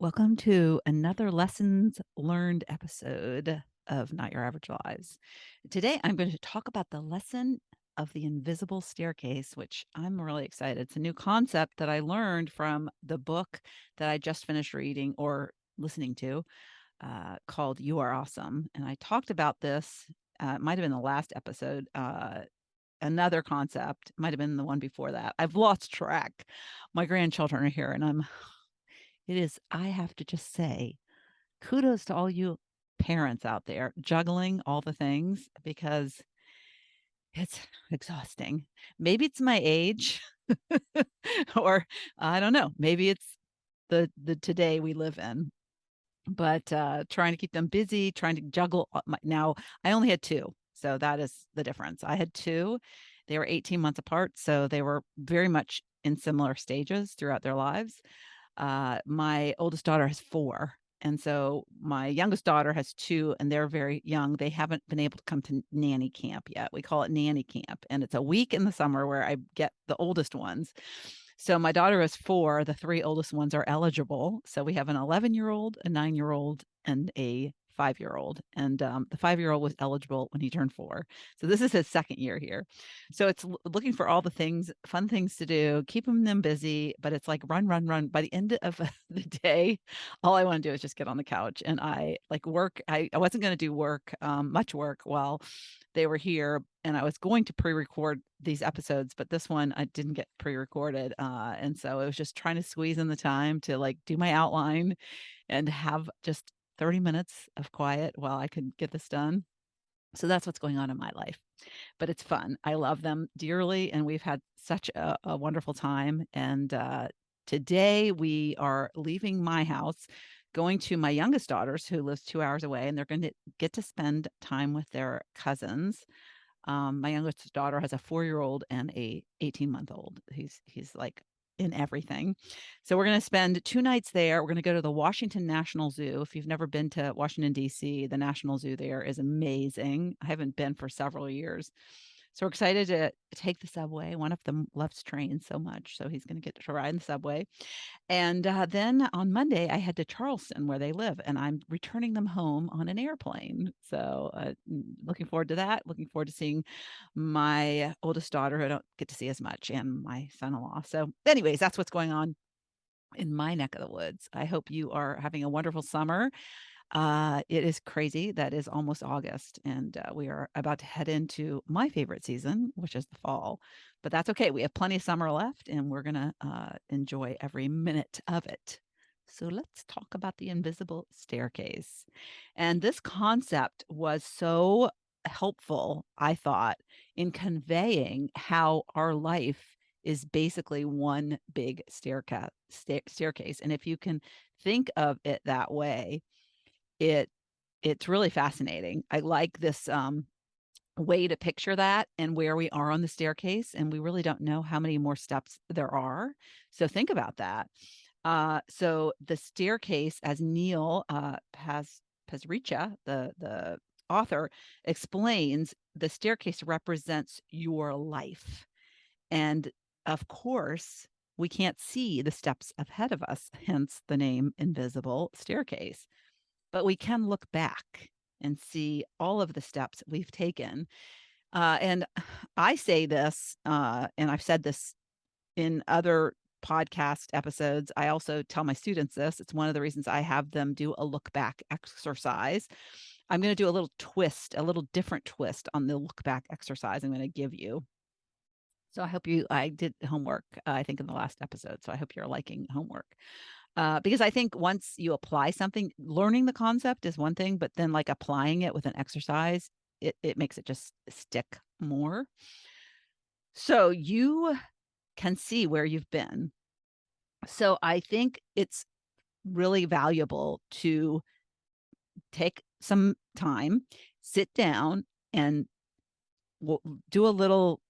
Welcome to another lessons learned episode of Not Your Average Lives. Today, I'm going to talk about the lesson of the invisible staircase, which I'm really excited. It's a new concept that I learned from the book that I just finished reading or listening to called You Are Awesome. And I talked about this, it might have been the last episode. Another concept might have been the one before that. I've lost track. My grandchildren are here, and I have to just say, kudos to all you parents out there juggling all the things because it's exhausting. Maybe it's my age or I don't know, maybe it's the today we live in. But trying to keep them busy, trying to juggle now I only had 2. So that is the difference. I had 2. They were 18 months apart, so they were very much in similar stages throughout their lives. My oldest daughter has 4, and so my youngest daughter has 2, and they're very young. They haven't been able to come to nanny camp yet. We call it nanny camp, and it's a week in the summer where I get the oldest ones. So my daughter is 4. The 3 oldest ones are eligible. So we have an 11-year-old, a 9-year-old, and a 5-year-old. And the 5-year-old was eligible when he turned 4. So this is his second year here. So it's looking for all the things, fun things to do, keeping them busy, but it's like run, run, run. By the end of the day, all I want to do is just get on the couch and I like work. I wasn't going to do work, much work while they were here, and I was going to pre-record these episodes, but this one I didn't get pre-recorded. And so it was just trying to squeeze in the time to like do my outline and have just 30 minutes of quiet while I could get this done. So that's what's going on in my life, but it's fun. I love them dearly, and we've had such a wonderful time. And today we are leaving my house, going to my youngest daughter's, who lives 2 hours away, and they're going to get to spend time with their cousins. My youngest daughter has a 4-year-old and a 18-month-old. He's like in everything. So we're going to spend 2 nights there. We're going to go to the Washington National Zoo. If you've never been to Washington, D.C., the National Zoo there is amazing. I haven't been for several years. So we're excited to take the subway. One of them loves trains so much, so he's going to get to ride in the subway. And then on Monday, I head to Charleston, where they live, and I'm returning them home on an airplane. So looking forward to that. Looking forward to seeing my oldest daughter, who I don't get to see as much, and my son-in-law. So anyways, that's what's going on in my neck of the woods. I hope you are having a wonderful summer. It is crazy. That is almost August, and we are about to head into my favorite season, which is the fall. But that's okay. We have plenty of summer left, and we're gonna enjoy every minute of it. So let's talk about the invisible staircase. And this concept was so helpful, I thought, in conveying how our life is basically one big staircase. And if you can think of it that way, it it's really fascinating. I like this, way to picture that and where we are on the staircase, and we really don't know how many more steps there are. So think about that. So the staircase, as Neil, Pasricha, the author, explains, the staircase represents your life. And, of course, we can't see the steps ahead of us, hence the name invisible staircase. But we can look back and see all of the steps we've taken. And I say this, and I've said this in other podcast episodes. I also tell my students this. It's one of the reasons I have them do a look back exercise. I'm going to do a little twist, a little different twist on the look back exercise I'm going to give you. So I did homework, I think in the last episode. So I hope you're liking homework. Because I think once you apply something, learning the concept is one thing, but then like applying it with an exercise, it makes it just stick more. So you can see where you've been. So I think it's really valuable to take some time, sit down, and do a little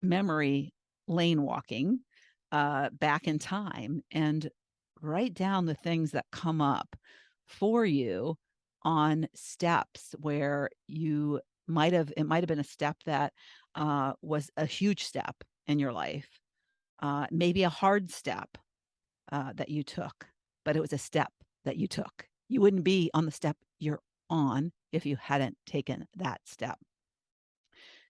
memory lane walking back in time and write down the things that come up for you on steps where it might have been a step that was a huge step in your life, maybe a hard step that you took, but it was a step. that you took. You wouldn't be on the step you're on if you hadn't taken that step.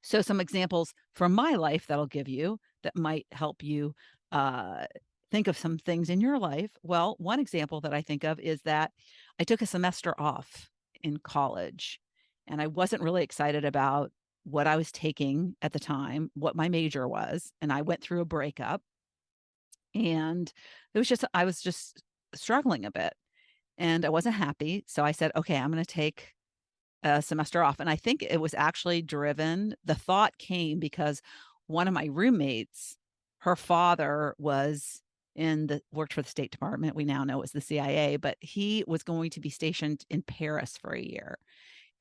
So, some examples from my life that I'll give you that might help you uh, think of some things in your life. Well, one example that I think of is that I took a semester off in college, and I wasn't really excited about what I was taking at the time, what my major was. And I went through a breakup, and I was just struggling a bit and I wasn't happy. So I said, okay, I'm going to take a semester off. And I think it was actually the thought came because one of my roommates, her father worked for the State Department. We now know it was the CIA, but he was going to be stationed in Paris for a year.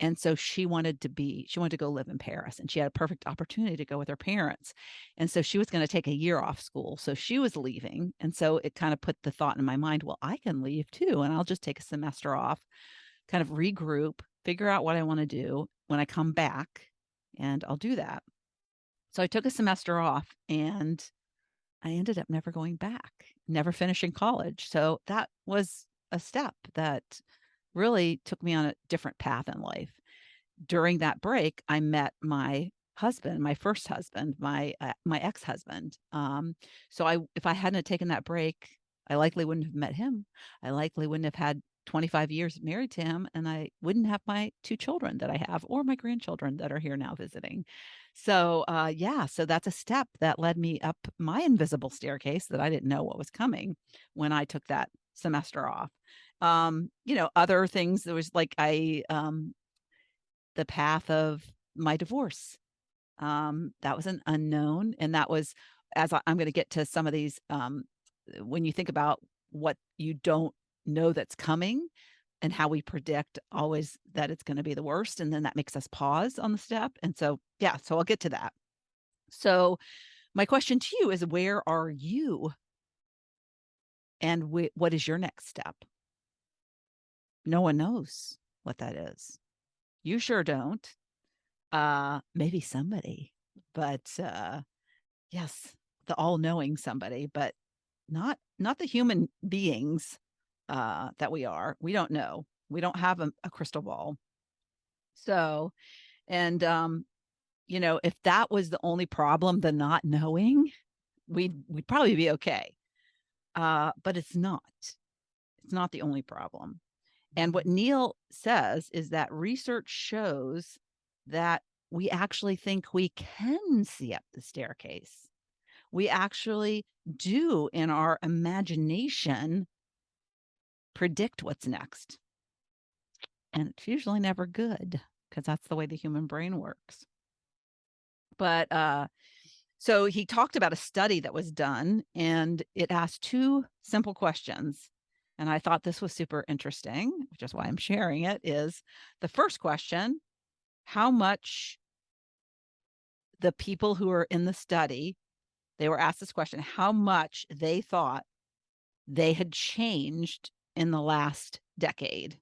And so she wanted to go live in Paris, and she had a perfect opportunity to go with her parents. And so she was going to take a year off school. So she was leaving. And so it kind of put the thought in my mind, well, I can leave too, and I'll just take a semester off, kind of regroup, figure out what I want to do when I come back, and I'll do that. So I took a semester off, and I ended up never going back, never finishing college. So that was a step that really took me on a different path in life. During that break, I met my husband, my first husband, my ex-husband. If I hadn't taken that break, I likely wouldn't have met him. I likely wouldn't have had 25 years married to him, and I wouldn't have my 2 children that I have, or my grandchildren that are here now visiting. So, yeah, so that's a step that led me up my invisible staircase that I didn't know what was coming when I took that semester off. Other things, there was like the path of my divorce. That was an unknown, and that was I'm going to get to some of these. When you think about what you don't know that's coming, and how we predict always that it's going to be the worst, and then that makes us pause on the step. And so, yeah, so I'll get to that. So, my question to you is, where are you, and what is your next step? No one knows what that is. You sure don't. Maybe somebody, but yes, the all-knowing somebody, but not the human beings that we are. We don't know. We don't have a crystal ball. So, and if that was the only problem, the not knowing, we'd probably be okay. But it's not. It's not the only problem. And what Neil says is that research shows that we actually think we can see up the staircase. We actually do, in our imagination, predict what's next. And it's usually never good, because that's the way the human brain works. But so he talked about a study that was done, and it asked 2 simple questions. And I thought this was super interesting, which is why I'm sharing it. Is the first question, how much the people who were in the study, they were asked this question, how much they thought they had changed in the last decade.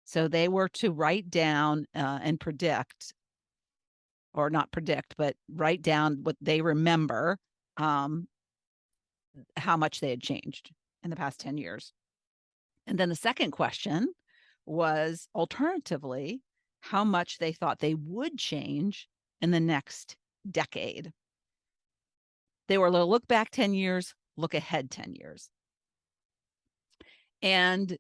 So they were to write down and predict, or not predict, but write down what they remember, how much they had changed in the past 10 years. And then the second question was, alternatively, how much they thought they would change in the next decade. They were to look back 10 years, look ahead 10 years. And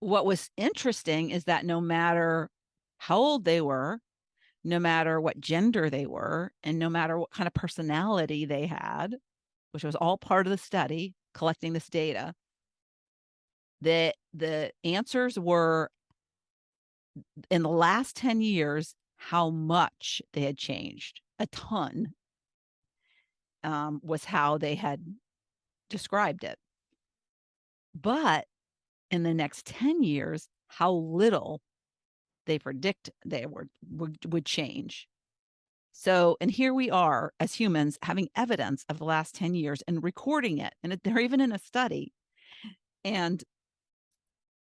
what was interesting is that no matter how old they were, no matter what gender they were, and no matter what kind of personality they had, which was all part of the study, collecting this data, the answers were, in the last 10 years, how much they had changed. A ton was how they had described it. But in the next 10 years, how little they predict they would change. So, and here we are as humans having evidence of the last 10 years and recording it. And they're even in a study. And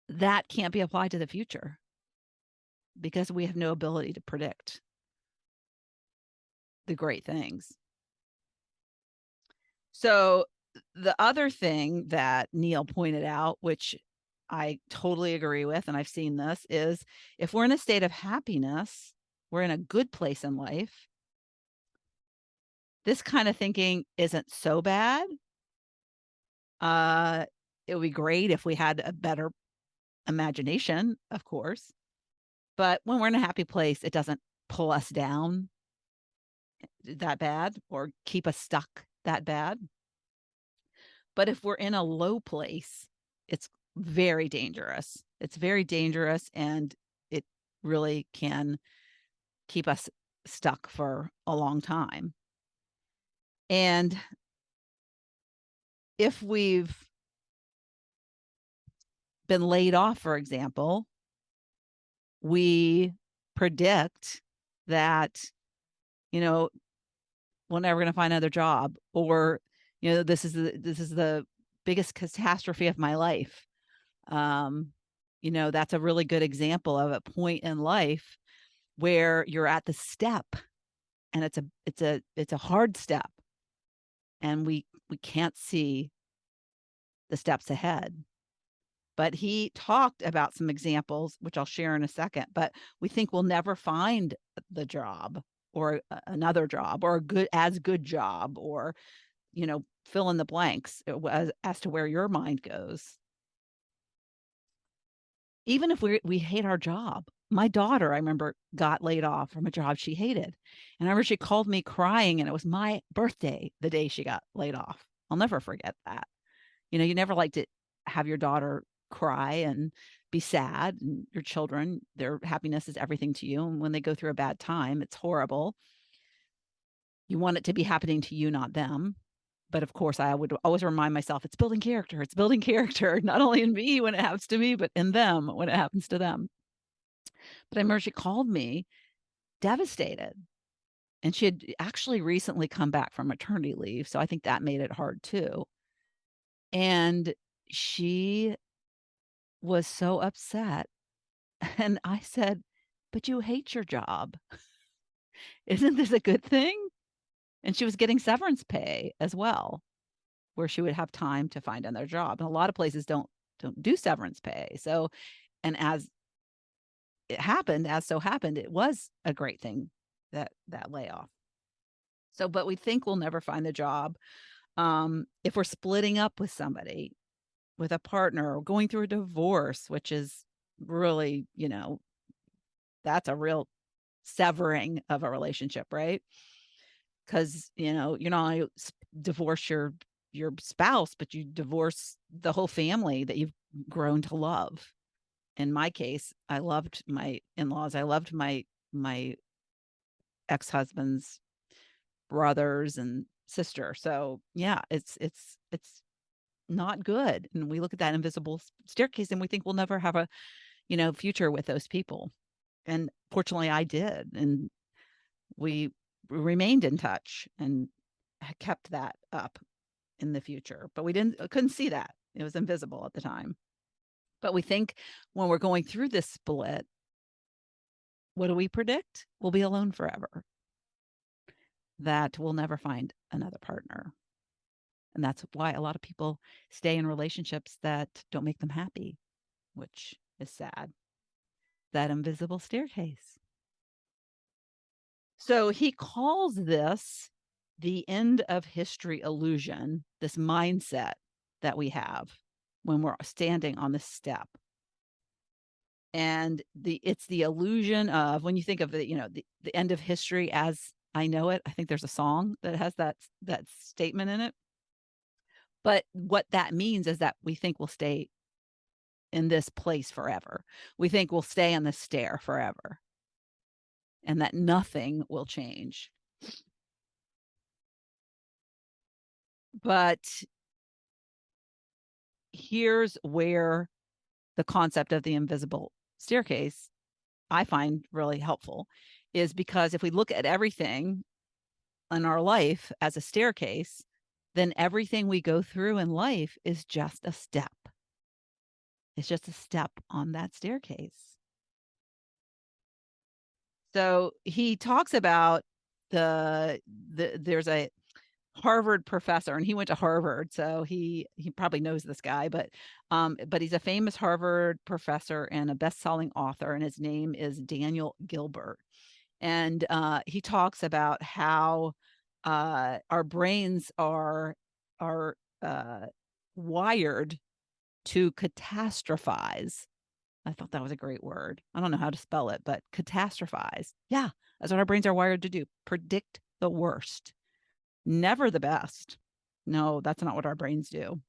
that can't be applied to the future, because we have no ability to predict the great things. So the other thing that Neil pointed out, which I totally agree with, and I've seen this, is if we're in a state of happiness, we're in a good place in life, this kind of thinking isn't so bad. Uh, it would be great if we had a better imagination, of course, but when we're in a happy place, it doesn't pull us down that bad or keep us stuck that bad. But if we're in a low place, it's very dangerous. It's very dangerous, and it really can keep us stuck for a long time. And if we've been laid off, for example, we predict that, you know, we're never going to find another job, or, this is the biggest catastrophe of my life. Um, that's a really good example of a point in life where you're at the step, and it's a hard step, and we can't see the steps ahead. But he talked about some examples, which I'll share in a second, but we think we'll never find the job, or another job, or a good job, or, fill in the blanks as to where your mind goes. Even if we hate our job. My daughter, I remember, got laid off from a job she hated. And I remember she called me crying, and it was my birthday the day she got laid off. I'll never forget that. You never like to have your daughter cry and be sad, and your children, their happiness is everything to you. And when they go through a bad time, it's horrible. You want it to be happening to you, not them. But of course, I would always remind myself, it's building character. It's building character, not only in me when it happens to me, but in them when it happens to them. But I remember she called me devastated. And she had actually recently come back from maternity leave. So I think that made it hard too. And she was so upset. And I said, "But you hate your job. Isn't this a good thing?" And she was getting severance pay as well, where she would have time to find another job. And a lot of places don't do severance pay. So, and as so happened, it was a great thing, that layoff. So, but we think we'll never find the job. If we're splitting up with somebody, with a partner, or going through a divorce, which is really, that's a real severing of a relationship, right? Because, you not only divorce your spouse, but you divorce the whole family that you've grown to love. In my case, I loved my in-laws. I loved my ex-husband's brothers and sister. So yeah, it's not good. And we look at that invisible staircase, and we think we'll never have a, future with those people. And fortunately I did. And we remained in touch and kept that up in the future. But we couldn't see that. It was invisible at the time. But we think when we're going through this split, what do we predict? We'll be alone forever. That we'll never find another partner. And that's why a lot of people stay in relationships that don't make them happy, which is sad. That invisible staircase. So he calls this the end of history illusion, this mindset that we have when we're standing on the step. And it's the illusion of, when you think of the end of history as I know it. I think there's a song that has that statement in it. But what that means is that we think we'll stay in this place forever. We think we'll stay on the stair forever, and that nothing will change. But here's where the concept of the invisible staircase I find really helpful, is because if we look at everything in our life as a staircase, then everything we go through in life is just a step. It's just a step on that staircase. So he talks about there's Harvard professor, and he went to Harvard, so he probably knows this guy, but he's a famous Harvard professor and a best-selling author, and his name is Daniel Gilbert. And he talks about how our brains are wired to catastrophize. I thought that was a great word. I don't know how to spell it, but catastrophize. Yeah, that's what our brains are wired to do. Predict the worst, never the best. No, that's not what our brains do.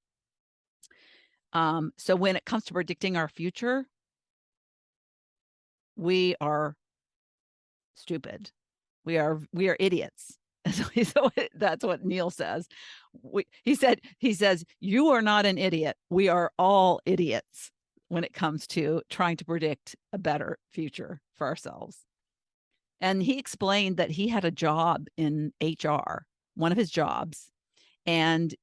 So when it comes to predicting our future, we are stupid. We are idiots. So that's what Neil says. He says, you are not an idiot. We are all idiots when it comes to trying to predict a better future for ourselves. And he explained that he had a job in HR, one of his jobs. And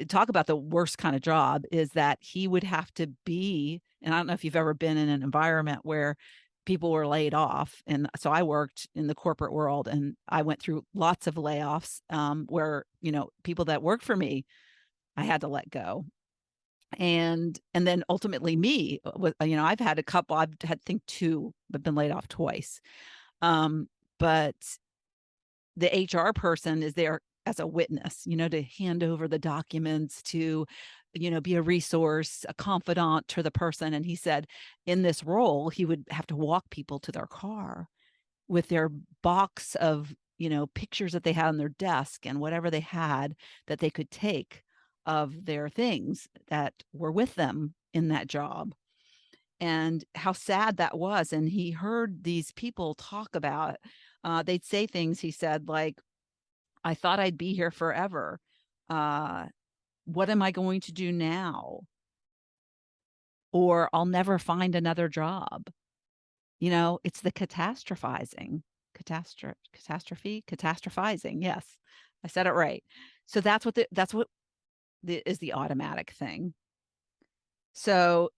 talk about the worst kind of job is that he would have to be, and I don't know if you've ever been in an environment where people were laid off. And so I worked in the corporate world and I went through lots of layoffs where, people that worked for me, I had to let go. And then ultimately me, I've had a couple, I've had, I think two, but been laid off twice. But the HR person is there as a witness, to hand over the documents, to, be a resource, a confidant to the person. And he said in this role, he would have to walk people to their car with their box of, pictures that they had on their desk and whatever they had that they could take of their things that were with them in that job, and how sad that was. And he heard these people talk about, they'd say things, he said, like, I thought I'd be here forever. Uh, what am I going to do now? Or I'll never find another job. It's the catastrophizing, catastrophizing. Yes, I said it right. So that's what is the automatic thing. So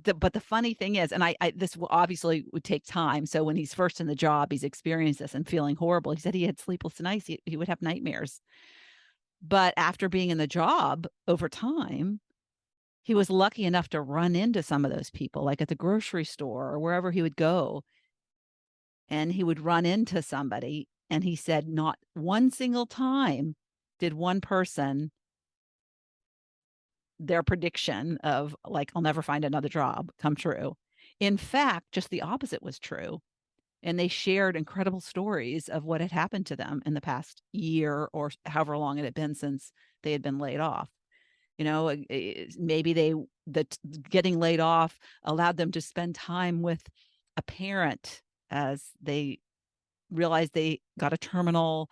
but the funny thing is, and I this will obviously would take time. So when he's first in the job, he's experienced this and feeling horrible. He said he had sleepless nights. He would have nightmares. But after being in the job over time, he was lucky enough to run into some of those people, like at the grocery store or wherever he would go. And he would run into somebody. And he said, not one single time did one person, their prediction of like, I'll never find another job, come true. In fact, just the opposite was true. And they shared incredible stories of what had happened to them in the past year or however long it had been since they had been laid off. Maybe that getting laid off allowed them to spend time with a parent as they realized they got a terminal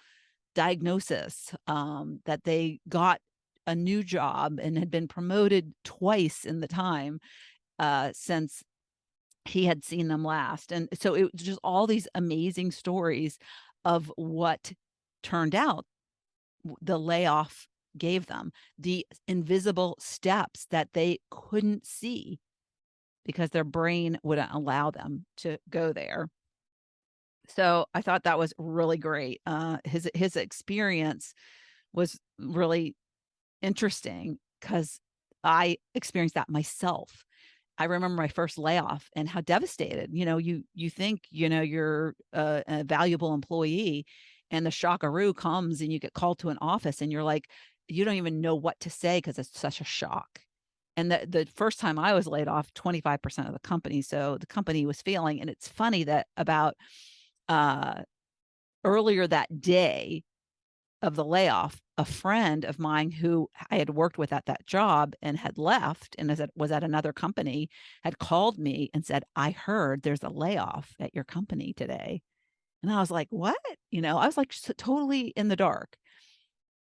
diagnosis, that they got a new job and had been promoted twice in the time since he had seen them last. And so it was just all these amazing stories of what turned out the layoff gave them, the invisible steps that they couldn't see because their brain wouldn't allow them to go there. So I thought that was really great. His experience was really interesting because I experienced that myself. I remember my first layoff and how devastated, you think, you're a valuable employee, and the shockaroo comes and you get called to an office and you're like, you don't even know what to say because it's such a shock. And the first time I was laid off, 25% of the company. So the company was failing. And it's funny that about earlier that day of the layoff, a friend of mine who I had worked with at that job and had left and was at another company had called me and said, I heard there's a layoff at your company today. And I was like, what? I was like totally in the dark.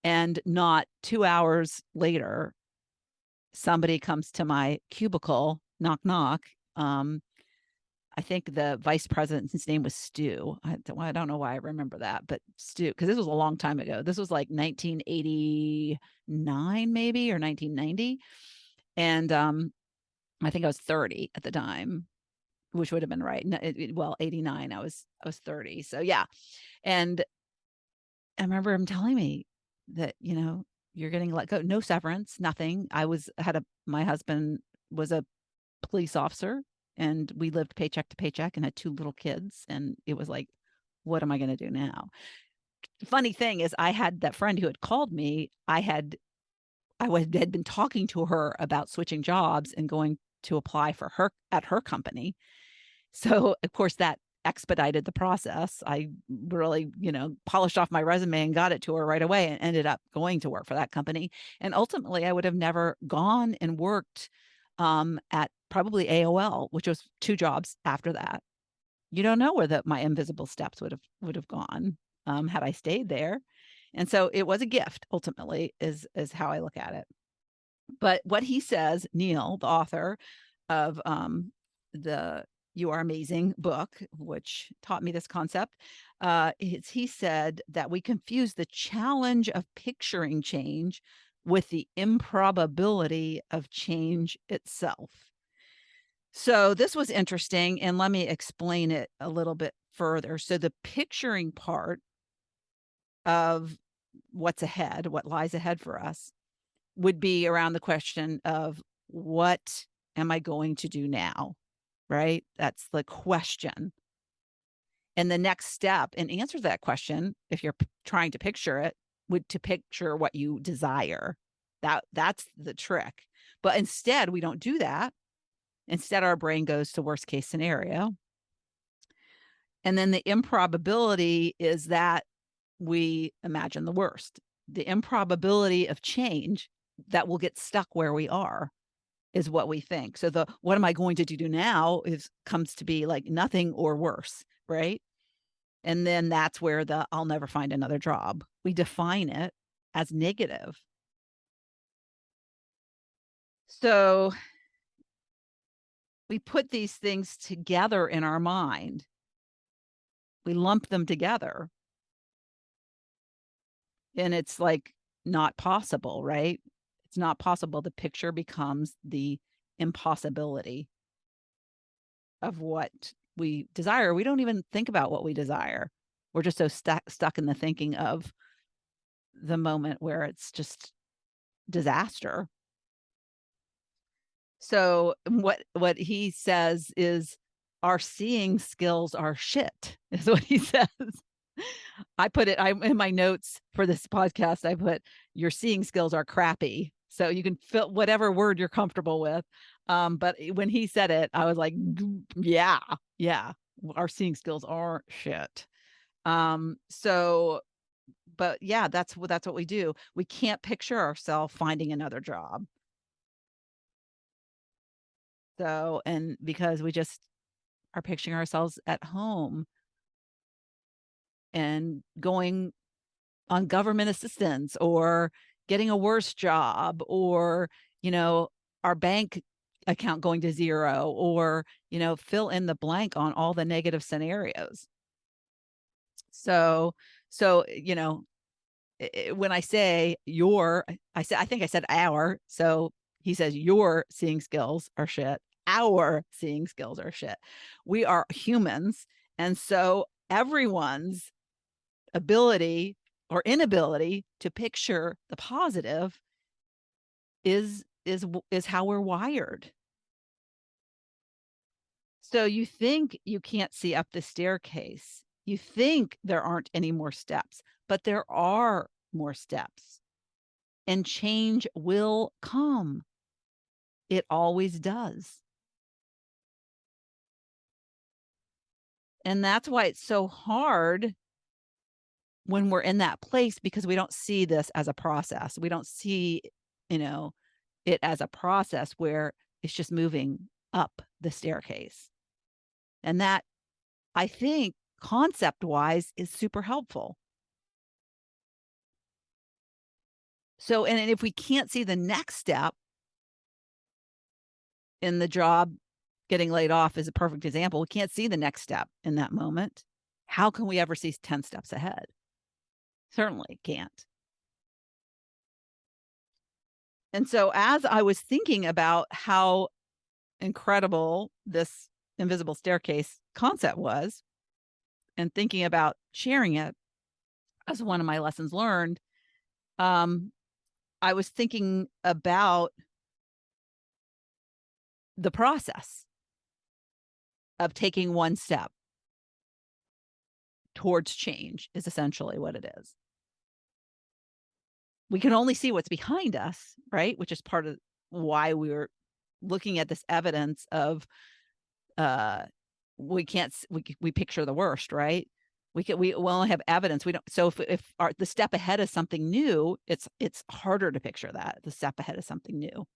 And not 2 hours later, somebody comes to my cubicle, knock, knock. I think the vice president's name was Stu. I don't know why I remember that, but Stu, because this was a long time ago. This was like 1989, maybe, or 1990. And I think I was 30 at the time, which would have been right. Well, 89, I was 30. So yeah. And I remember him telling me that, you're getting let go. No severance, nothing. My husband was a police officer, and we lived paycheck to paycheck and had 2 little kids, and it was like, what am I gonna do now? Funny thing is I had that friend who had called me, had been talking to her about switching jobs and going to apply for her at her company. So, of course, that expedited the process. I really, polished off my resume and got it to her right away and ended up going to work for that company. And ultimately, I would have never gone and worked at probably AOL, which was 2 jobs after that. You don't know where my invisible steps would have gone had I stayed there. And so it was a gift ultimately is how I look at it. But what he says, Neil, the author of the You Are Amazing book, which taught me this concept, he said that we confuse the challenge of picturing change with the improbability of change itself. So this was interesting, and let me explain it a little bit further. So the picturing part of what's ahead, what lies ahead for us, would be around the question of what am I going to do now? Right? That's the question. And the next step in answer to that question, if you're trying to picture it, would to picture what you desire. That's the trick. But instead, we don't do that. Instead, our brain goes to worst case scenario. And then the improbability is that we imagine the worst. The improbability of change, that we'll get stuck where we are, is what we think. So the what am I going to do now comes to be like nothing or worse, right? And then that's where the I'll never find another job. We define it as negative. So we put these things together in our mind. We lump them together. And it's like not possible, right? It's not possible. The picture becomes the impossibility of what we desire. We don't even think about what we desire. We're just so stuck in the thinking of the moment where it's just disaster. So what he says is our seeing skills are shit, is what he says. I'm in my notes for this podcast, I put your seeing skills are crappy. So you can fill whatever word you're comfortable with. But when he said it, I was like, yeah, yeah, our seeing skills are shit. So, but yeah, that's what we do. We can't picture ourselves finding another job. So, and because we just are picturing ourselves at home and going on government assistance or getting a worse job or, our bank account going to zero or, fill in the blank on all the negative scenarios. So, when I say I think I said our, so he says your seeing skills are shit. Our seeing skills are shit. We are humans. And so everyone's ability or inability to picture the positive is how we're wired. So you think you can't see up the staircase. You think there aren't any more steps, but there are more steps. And change will come. It always does. And that's why it's so hard when we're in that place, because we don't see this as a process. We don't see, it as a process where it's just moving up the staircase. And that, I think, concept wise, is super helpful. So, and if we can't see the next step in the job, getting laid off is a perfect example. We can't see the next step in that moment. How can we ever see 10 steps ahead? Certainly can't. And so as I was thinking about how incredible this invisible staircase concept was and thinking about sharing it, as one of my lessons learned, um, I was thinking about the process of taking one step towards change is essentially what it is. We can only see what's behind us, right? Which is part of why we were looking at this evidence of uh we can't we picture the worst, right? We only have evidence. We don't. So if the step ahead is something new, it's harder to picture that the step ahead is something new.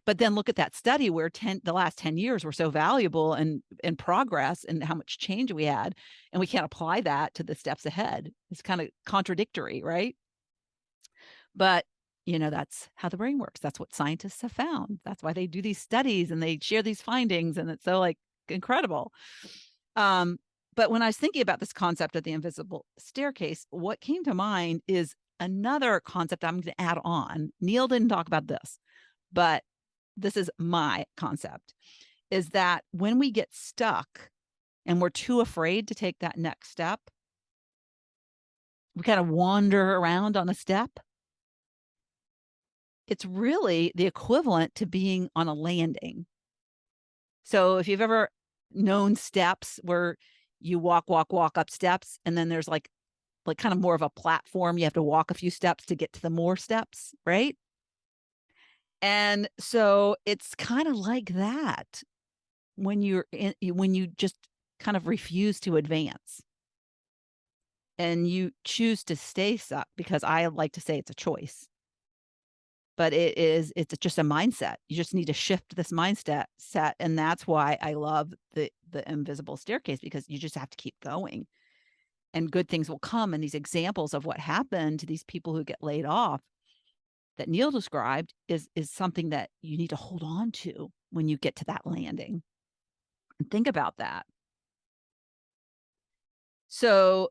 But then look at that study where the last 10 years were so valuable and in progress and how much change we had, and we can't apply that to the steps ahead. It's kind of contradictory, right? But that's how the brain works. That's what scientists have found. That's why they do these studies and they share these findings, and it's so like incredible. Um, but when I was thinking about this concept of the invisible staircase, what came to mind is another concept I'm going to add on. Neil didn't talk about this, but this is my concept, is that when we get stuck and we're too afraid to take that next step, we kind of wander around on a step. It's really the equivalent to being on a landing. So if you've ever known steps where you walk up steps, and then there's like kind of more of a platform, you have to walk a few steps to get to the more steps, right? And so it's kind of like that when when you just kind of refuse to advance and you choose to stay stuck, because I like to say it's a choice. But it's just a mindset. You just need to shift this mindset set, and that's why I love the invisible staircase, because you just have to keep going and good things will come. And these examples of what happened to these people who get laid off that Neil described is something that you need to hold on to when you get to that landing. And think about that. So,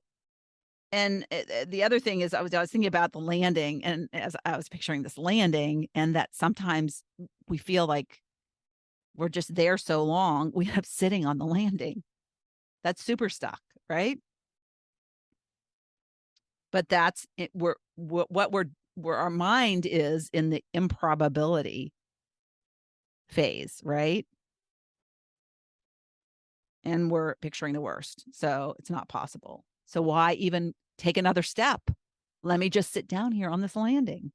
and the other thing is I was thinking about the landing, and as I was picturing this landing, and that sometimes we feel like we're just there so long, we end up sitting on the landing. That's super stuck, right? But that's it. Where our mind is in the improbability phase, right? And we're picturing the worst. So it's not possible. So why even take another step? Let me just sit down here on this landing.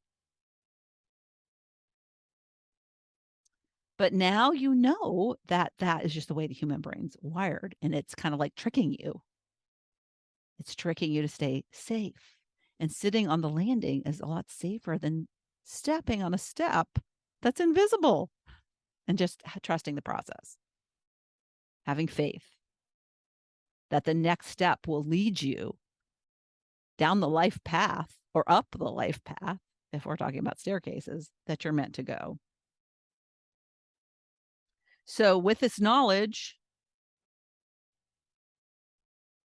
But now you know that that is just the way the human brain's wired, and it's kind of like tricking you. It's tricking you to stay safe. And sitting on the landing is a lot safer than stepping on a step that's invisible, and just trusting the process, having faith that the next step will lead you down the life path, or up the life path, if we're talking about staircases, that you're meant to go. So with this knowledge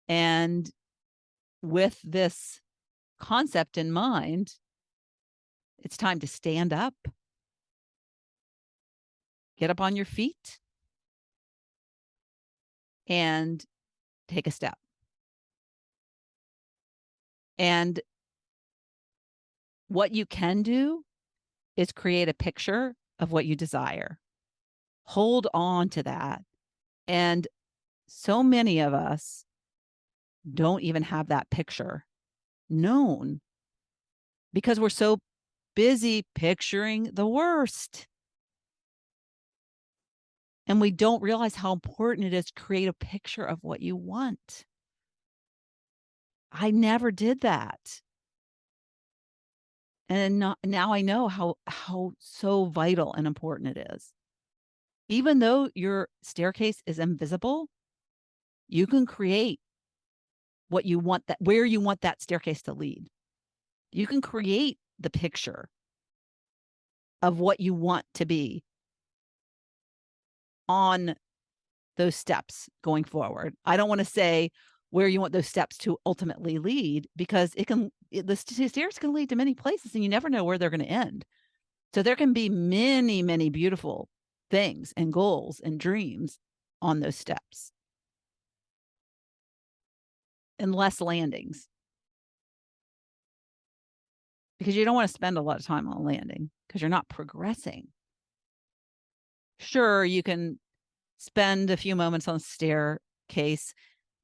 and with this concept in mind, it's time to stand up, get up on your feet, and take a step. And what you can do is create a picture of what you desire. Hold on to that. And so many of us don't even have that picture known because we're so busy picturing the worst. And we don't realize how important it is to create a picture of what you want. I never did that. And now I know how so vital and important it is. Even though your staircase is invisible, you can create what you want, that where you want that staircase to lead. You can create the picture of what you want to be on those steps going forward. I don't want to say where you want those steps to ultimately lead, because the stairs can lead to many places and you never know where they're going to end. So there can be many, many beautiful things and goals and dreams on those steps, and less landings. because you don't want to spend a lot of time on landing because you're not progressing. Sure, you can spend a few moments on the staircase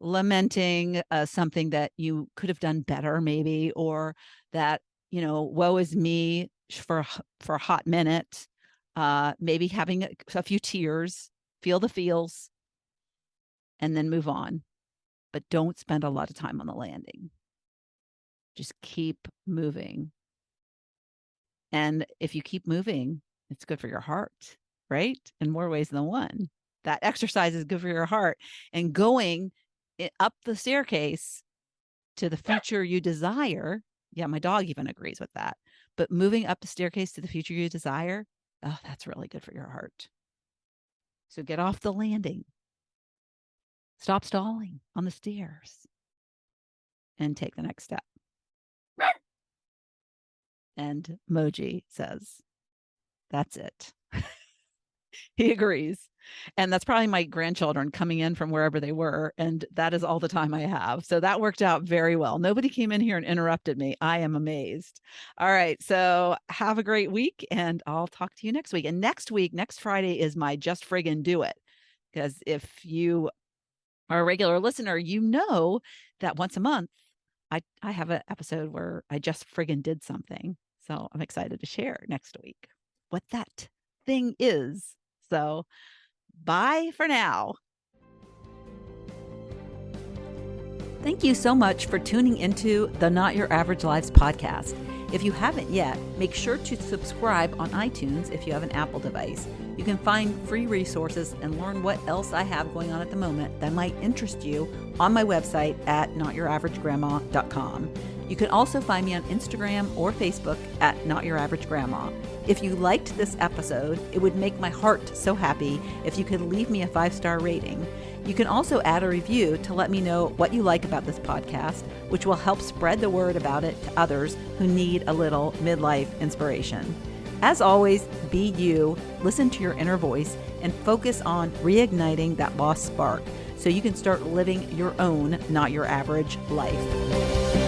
lamenting something that you could have done better, maybe, or that, woe is me for a hot minute, maybe having a few tears, feel the feels, and then move on. But don't spend a lot of time on the landing. Just keep moving. And if you keep moving, it's good for your heart, right? In more ways than one. That exercise is good for your heart. And going up the staircase to the future you desire. Yeah, my dog even agrees with that. But moving up the staircase to the future you desire, oh, that's really good for your heart. So get off the landing. Stop stalling on the stairs and take the next step. And Moji says, that's it. He agrees. And that's probably my grandchildren coming in from wherever they were. And that is all the time I have. So that worked out very well. Nobody came in here and interrupted me. I am amazed. All right. So have a great week and I'll talk to you next week. And next week, next Friday is my Just Friggin' Do It. Because if you are a regular listener, you know that once a month, I have an episode where I just friggin' did something. So I'm excited to share next week what that thing is. So bye for now. Thank you so much for tuning into the Not Your Average Lives podcast. If you haven't yet, make sure to subscribe on iTunes if you have an Apple device. You can find free resources and learn what else I have going on at the moment that might interest you on my website at notyouraveragegrandma.com. You can also find me on Instagram or Facebook at Not Your Average Grandma. If you liked this episode, it would make my heart so happy if you could leave me a 5-star rating. You can also add a review to let me know what you like about this podcast, which will help spread the word about it to others who need a little midlife inspiration. As always, be you, listen to your inner voice, and focus on reigniting that lost spark so you can start living your own Not Your Average life.